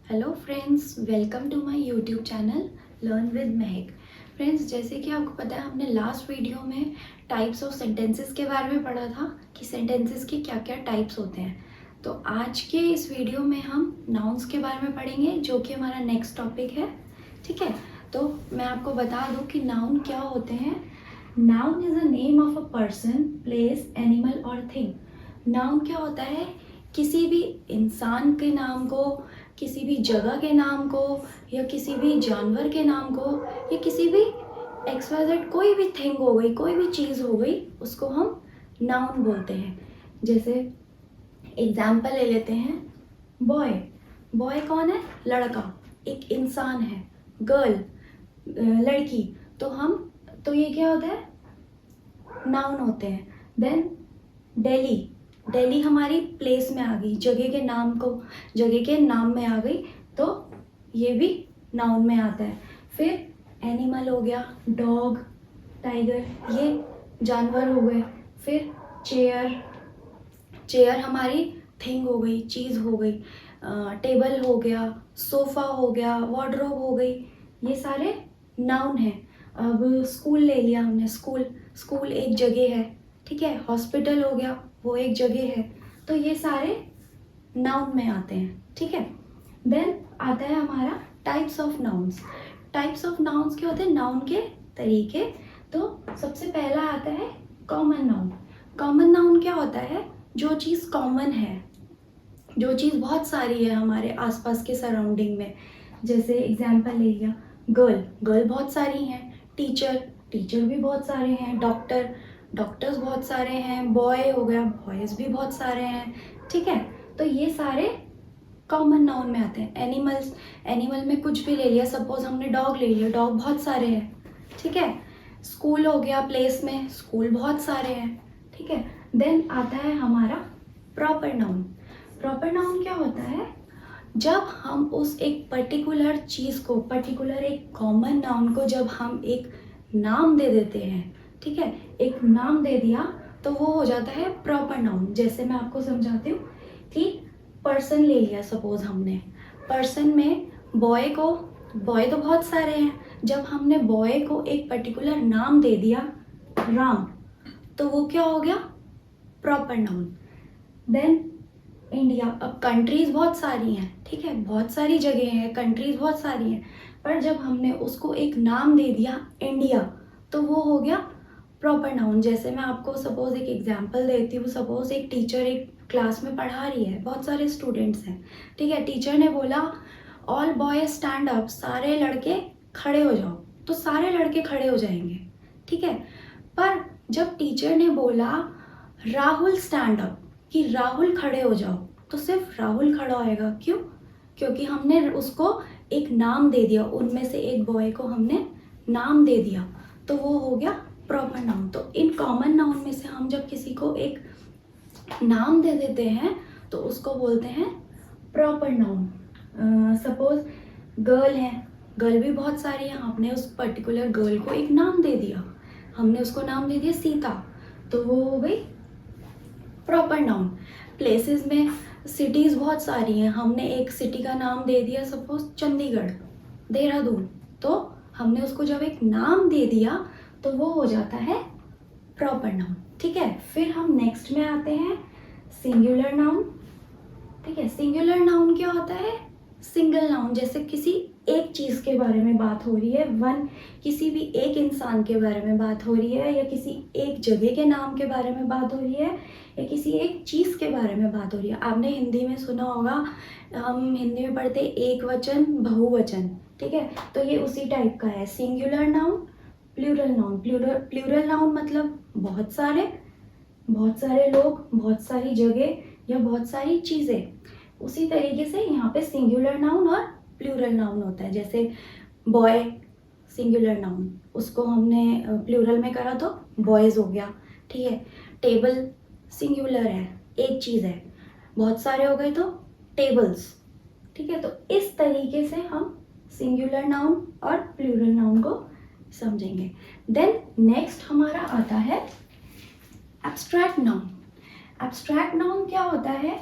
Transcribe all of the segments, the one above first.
Hello friends, welcome to my YouTube channel learn with Mahak. Friends, जैसे कि आपको पता है हमने लास्ट वीडियो में टाइप्स ऑफ सेंटेंसेस के बारे में पढ़ा था कि सेंटेंसेस के क्या क्या टाइप्स होते हैं। तो आज के इस वीडियो में हम नाउन्स के बारे में पढ़ेंगे, जो कि हमारा नेक्स्ट टॉपिक है। ठीक है, तो मैं आपको बता दूं कि नाउन क्या होते हैं। Noun is a name of a person, place, animal और थिंग। नाउन क्या होता है? किसी भी इंसान के नाम को, किसी भी जगह के नाम को, या किसी भी जानवर के नाम को, या किसी भी एक्सवाइजेड कोई भी थिंग हो गई, कोई भी चीज़ हो गई, उसको हम नाउन बोलते हैं। जैसे एग्जाम्पल ले लेते हैं, बॉय। बॉय कौन है? लड़का, एक इंसान है। गर्ल, लड़की। तो ये क्या होता है? नाउन होते हैं। देन दिल्ली। दिल्ली हमारी प्लेस में आ गई, जगह के नाम में आ गई, तो ये भी नाउन में आता है। फिर एनिमल हो गया, डॉग, टाइगर, ये जानवर हो गए। फिर चेयर। चेयर हमारी थिंग हो गई, चीज़ हो गई। टेबल हो गया, सोफ़ा हो गया, वार्डरोब हो गई, ये सारे नाउन हैं। अब स्कूल ले लिया हमने, स्कूल एक जगह है। ठीक है, हॉस्पिटल हो गया, वो एक जगह है। तो ये सारे नाउन में आते हैं। ठीक है, देन आता है हमारा types of nouns. Types of nouns क्या होते हैं? नाउन के तरीके। तो सबसे पहला आता है कॉमन नाउन। कॉमन नाउन क्या होता है? जो चीज़ कॉमन है, जो चीज़ बहुत सारी है हमारे आसपास के सराउंडिंग में। जैसे एग्जाम्पल ले लिया, गर्ल बहुत सारी हैं। टीचर भी बहुत सारे हैं। डॉक्टर्स बहुत सारे हैं। बॉय हो गया, बॉयज़ भी बहुत सारे हैं। ठीक है, तो ये सारे कॉमन नाउन में आते हैं। एनिमल में कुछ भी ले लिया, सपोज हमने डॉग ले लिया, डॉग बहुत सारे हैं। ठीक है, स्कूल हो गया, प्लेस में स्कूल बहुत सारे हैं। ठीक है, देन आता है हमारा प्रॉपर नाउन। प्रॉपर नाउन क्या होता है? जब हम उस एक पर्टिकुलर चीज़ को, पर्टिकुलर एक कॉमन नाउन को जब हम एक नाम दे देते हैं, ठीक है, एक नाम दे दिया, तो वो हो जाता है प्रॉपर नाउन। जैसे मैं आपको समझाती हूँ कि पर्सन ले लिया, सपोज हमने पर्सन में बॉय तो बहुत सारे हैं। जब हमने बॉय को एक पर्टिकुलर नाम दे दिया, राम, तो वो क्या हो गया? Proper noun. Then India. अब कंट्रीज बहुत सारी हैं, ठीक है, बहुत सारी जगह हैं, कंट्रीज बहुत सारी हैं, पर जब हमने उसको एक नाम दे दिया इंडिया, तो वो हो गया प्रॉपर नाउन। जैसे मैं आपको सपोज एक एग्जांपल देती हूँ। सपोज एक टीचर एक क्लास में पढ़ा रही है, बहुत सारे स्टूडेंट्स हैं। ठीक है, टीचर ने बोला ऑल बॉयज स्टैंड अप, सारे लड़के खड़े हो जाओ, तो सारे लड़के खड़े हो जाएंगे। ठीक है, पर जब टीचर ने बोला राहुल स्टैंड अप, कि राहुल खड़े हो जाओ, तो सिर्फ राहुल खड़ा होएगा। क्यों? क्योंकि हमने उसको एक नाम दे दिया, उनमें से एक बॉय को हमने नाम दे दिया, तो वो हो गया प्रॉपर नाउन। तो इन कॉमन नाउन में से हम जब किसी को एक नाम दे देते हैं, तो उसको बोलते हैं प्रॉपर नाउन। सपोज गर्ल है, गर्ल भी बहुत सारी है, हमने उस पर्टिकुलर गर्ल को एक नाम दे दिया, हमने उसको नाम दे दिया सीता, तो वो हो गई प्रॉपर नाउन। प्लेसेस में सिटीज़ बहुत सारी हैं, हमने एक सिटी का नाम दे दिया, सपोज चंडीगढ़, देहरादून, तो हमने उसको जब एक नाम दे दिया, तो वो हो जाता है प्रॉपर नाउन। ठीक है, फिर हम नेक्स्ट में आते हैं सिंगुलर नाउन। ठीक है, सिंगुलर नाउन क्या होता है? Single noun. जैसे किसी एक चीज़ के बारे में बात हो रही है, किसी भी एक इंसान के बारे में बात हो रही है, या किसी एक जगह के नाम के बारे में बात हो रही है, या किसी एक चीज़ के बारे में बात हो रही है। आपने हिंदी में सुना होगा, हम हिंदी में पढ़ते एक वचन, बहुवचन। ठीक है, तो ये उसी टाइप का है। Singular noun, plural noun. Plural noun मतलब बहुत सारे लोग, बहुत सारी जगह, या बहुत सारी चीज़ें। उसी तरीके से यहाँ पे सिंगुलर नाउन और प्लूरल नाउन होता है। जैसे बॉय सिंगुलर नाउन, उसको हमने प्लूरल में करा तो बॉयज़ हो गया। ठीक है, टेबल सिंगुलर है, एक चीज़ है, बहुत सारे हो गए तो टेबल्स। ठीक है, तो इस तरीके से हम सिंगुलर नाउन और प्लूरल नाउन को समझेंगे। देन नेक्स्ट हमारा आता है एब्स्ट्रैक्ट नाउन। एब्स्ट्रैक्ट नाउन क्या होता है?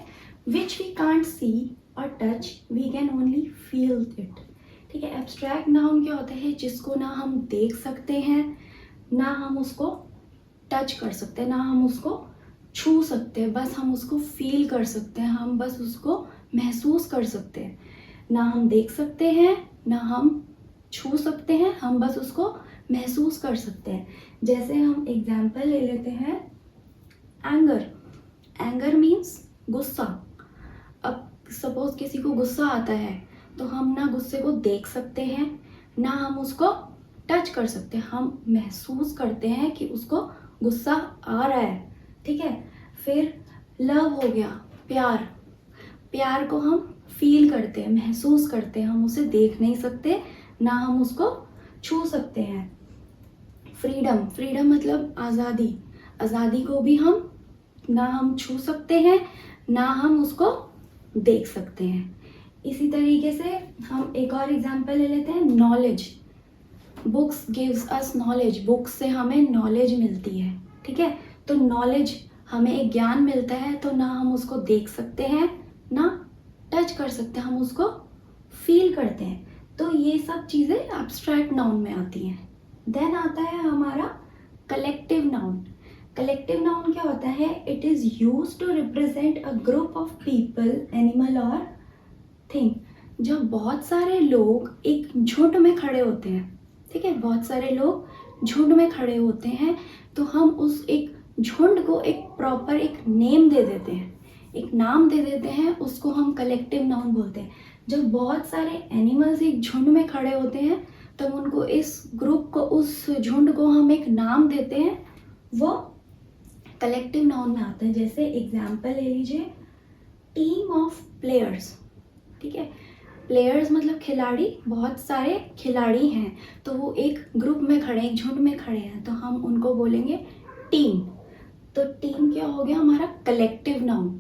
विच वी कांट सी और touch we can only feel it, ठीक है। एब्स्ट्रैक्ट नाउन क्या होता है, जिसको ना हम देख सकते हैं, ना हम उसको टच कर सकते हैं, ना हम उसको छू सकते हैं, बस हम उसको फील कर सकते हैं, हम बस उसको महसूस कर सकते हैं। ना हम देख सकते हैं, ना हम छू सकते हैं, हम बस उसको महसूस कर सकते हैं। जैसे हम एग्जाम्पल ले लेते हैं एंगर। एंगर मीन्स गुस्सा। अब सपोज किसी को गुस्सा आता है तो हम ना गुस्से को देख सकते हैं, ना हम उसको टच कर सकते हैं, हम महसूस करते हैं कि उसको गुस्सा आ रहा है, ठीक है। फिर लव हो गया, प्यार। प्यार को हम फील करते हैं, महसूस करते हैं, हम उसे देख नहीं सकते, ना हम उसको छू सकते हैं। फ्रीडम, फ्रीडम मतलब आज़ादी। आज़ादी को भी हम ना हम छू सकते हैं, ना हम उसको देख सकते हैं। इसी तरीके से हम एक और एग्जांपल ले लेते हैं, knowledge. Books gives us knowledge. Books से हमें नॉलेज मिलती है, ठीक है। तो नॉलेज, हमें एक ज्ञान मिलता है, तो ना हम उसको देख सकते हैं, ना टच कर सकते हैं, हम उसको फील करते हैं। तो ये सब चीज़ें एब्स्ट्रैक्ट नाउन में आती हैं। देन आता है हमारा कलेक्टिव नाउन। कलेक्टिव नाउन क्या होता है, it is use to represent a group of people, animal और थिंग। जब बहुत सारे लोग एक झुंड में खड़े होते हैं, ठीक है, बहुत सारे लोग झुंड में खड़े होते हैं, तो हम उस एक झुंड को एक प्रॉपर एक नेम दे देते हैं, एक नाम दे देते हैं, उसको हम कलेक्टिव नाउन बोलते हैं। जब बहुत सारे एनिमल्स एक झुंड में खड़े होते हैं, तब उनको, इस ग्रुप को, उस झुंड को हम एक नाम देते हैं, वो कलेक्टिव नाउन में आता है। जैसे एग्जाम्पल ले लीजिए, टीम ऑफ प्लेयर्स, ठीक है। प्लेयर्स मतलब खिलाड़ी, बहुत सारे खिलाड़ी हैं, तो वो एक ग्रुप में खड़े, एक झुंड में खड़े हैं, तो हम उनको बोलेंगे टीम। तो टीम क्या हो गया, हमारा कलेक्टिव नाउन।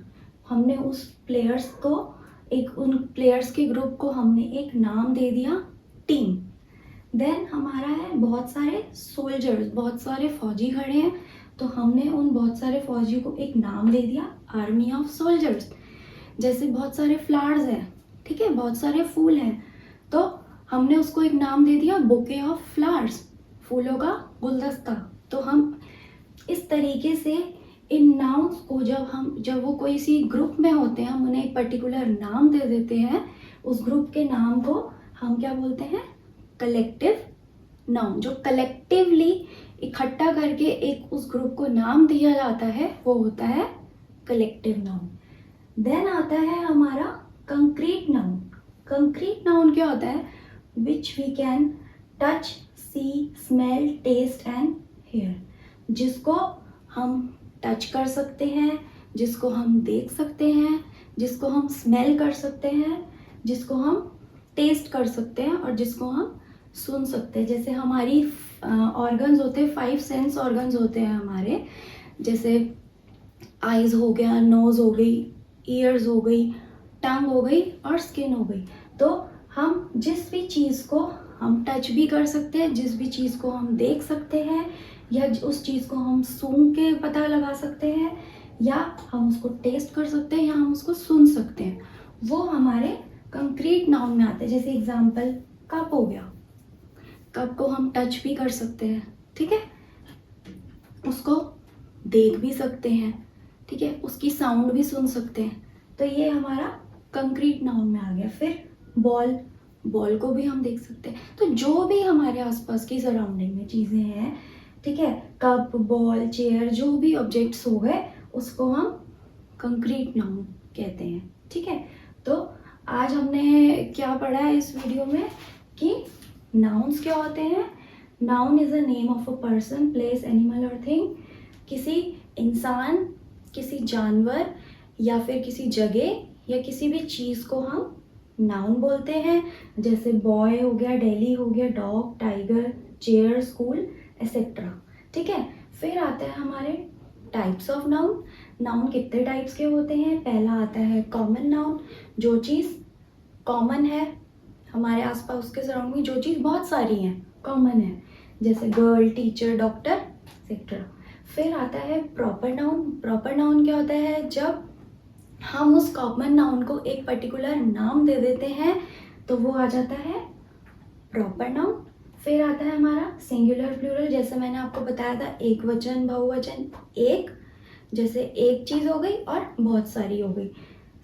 हमने उस प्लेयर्स को, एक उन प्लेयर्स के ग्रुप को हमने एक नाम दे दिया, टीम। देन हमारा है बहुत सारे सोल्जर्स, बहुत सारे फौजी खड़े हैं, तो हमने उन बहुत सारे फौजियों को एक नाम दे दिया, आर्मी ऑफ सोल्जर्स। जैसे बहुत सारे फ्लावर्स हैं, ठीक है, बहुत सारे फूल हैं, तो हमने उसको एक नाम दे दिया, बुके ऑफ फ्लावर्स, फूलों का गुलदस्ता। तो हम इस तरीके से इन नाउन्स को, जब वो कोई सी ग्रुप में होते हैं, हम उन्हें एक पर्टिकुलर नाम दे देते हैं। उस ग्रुप के नाम को हम क्या बोलते हैं, कलेक्टिव नाउन। जो कलेक्टिवली इकट्ठा करके एक उस ग्रुप को नाम दिया जाता है, वो होता है कलेक्टिव नाउन। देन आता है हमारा कंक्रीट नाउन। कंक्रीट नाउन क्या होता है, which we can touch, see, smell, taste and hear. जिसको हम टच कर सकते हैं, जिसको हम देख सकते हैं, जिसको हम स्मेल कर सकते हैं, जिसको हम टेस्ट कर सकते हैं, और जिसको हम सुन सकते हैं। जैसे हमारी ऑर्गन्स होते हैं, 5 सेंस ऑर्गन्स होते हैं हमारे, जैसे आइज़ हो गया, नोज़ हो गई, ईयर्स हो गई, टंग हो गई और स्किन हो गई। तो हम जिस भी चीज़ को हम टच भी कर सकते हैं, जिस भी चीज़ को हम देख सकते हैं, या उस चीज़ को हम सूंघ के पता लगा सकते हैं, या हम उसको टेस्ट कर सकते हैं, या हम उसको सुन सकते हैं, वो हमारे कंक्रीट नाउन में आते हैं। जैसे एग्जांपल, कप हो गया, कप को हम टच भी कर सकते हैं, ठीक है, उसको देख भी सकते हैं, ठीक है, उसकी साउंड भी सुन सकते हैं। तो ये हमारा कंक्रीट नाउन में आ गया। फिर बॉल, बॉल को भी हम देख सकते हैं। तो जो भी हमारे आसपास की सराउंडिंग में चीज़ें हैं, ठीक है, कप, बॉल, चेयर, जो भी ऑब्जेक्ट्स हो गए, उसको हम कंक्रीट नाउन कहते हैं, ठीक है। तो आज हमने क्या पढ़ा है इस वीडियो में, कि नाउन्स क्या होते हैं। Noun is a name of a person, place, animal और थिंग। किसी इंसान, किसी जानवर, या फिर किसी जगह, या किसी भी चीज़ को हम नाउन बोलते हैं। जैसे बॉय हो गया, डेली हो गया, dog, tiger, chair, school, etcetera, ठीक है। फिर आता है हमारे टाइप्स ऑफ नाउन। नाउन कितने टाइप्स के होते हैं। पहला आता है कॉमन नाउन, जो चीज़ कॉमन है हमारे आसपास, उसके सराउंडिंग जो चीज़ बहुत सारी हैं, कॉमन है, जैसे गर्ल, टीचर, डॉक्टर, एक्सेट्रा। फिर आता है प्रॉपर नाउन। प्रॉपर नाउन क्या होता है, जब हम उस कॉमन नाउन को एक पर्टिकुलर नाम दे देते हैं तो वो आ जाता है प्रॉपर नाउन। फिर आता है हमारा सिंगुलर प्लूरल, जैसे मैंने आपको बताया था एक वचन बहुवचन एक, जैसे एक चीज़ हो गई और बहुत सारी हो गई।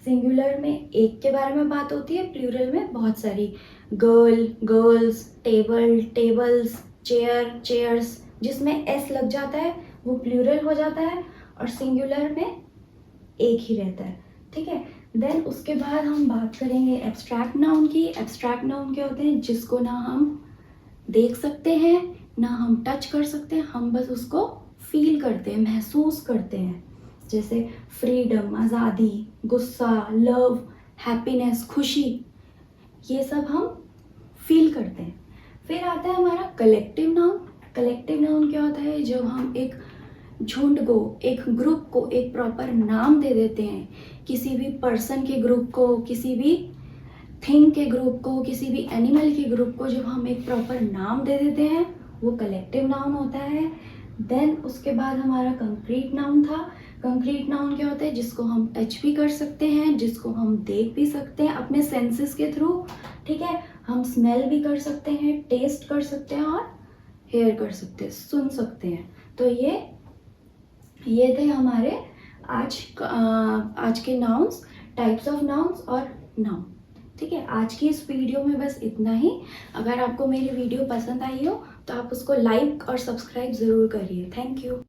सिंगुलर में एक के बारे में बात होती है, प्लूरल में बहुत सारी, girl girls, table tables, chair chairs, जिसमें एस लग जाता है वो प्लूरल हो जाता है और सिंगुलर में एक ही रहता है। ठीक है, देन उसके बाद हम बात करेंगे एब्स्ट्रैक्ट नाउन की। एब्स्ट्रैक्ट नाउन क्या होते हैं? जिसको ना हम देख सकते हैं ना हम टच कर सकते हैं, हम बस उसको फील करते हैं, महसूस करते हैं। जैसे फ्रीडम, आज़ादी, गुस्सा, लव, हैप्पीनेस, खुशी, ये सब हम फील करते हैं। फिर आता है हमारा कलेक्टिव नाउन। कलेक्टिव नाउन क्या होता है? जब हम एक झुंड को, एक ग्रुप को एक प्रॉपर नाम दे देते हैं, किसी भी पर्सन के ग्रुप को, किसी भी थिंग के ग्रुप को, किसी भी एनिमल के ग्रुप को जब हम एक प्रॉपर नाम दे देते हैं वो कलेक्टिव नाउन होता है। देन उसके बाद हमारा कंक्रीट नाउन था। कंक्रीट नाउन क्या होता है? जिसको हम टच भी कर सकते हैं, जिसको हम देख भी सकते हैं अपने सेंसेस के थ्रू। ठीक है, हम स्मेल भी कर सकते हैं, टेस्ट कर सकते हैं और हेयर कर सकते हैं, सुन सकते हैं। तो ये थे हमारे आज के नाउन्स, टाइप्स ऑफ नाउन्स और नाउन। ठीक है, आज की इस वीडियो में बस इतना ही। अगर आपको मेरी वीडियो पसंद आई हो तो आप उसको लाइक और सब्सक्राइब ज़रूर करिए। Thank you.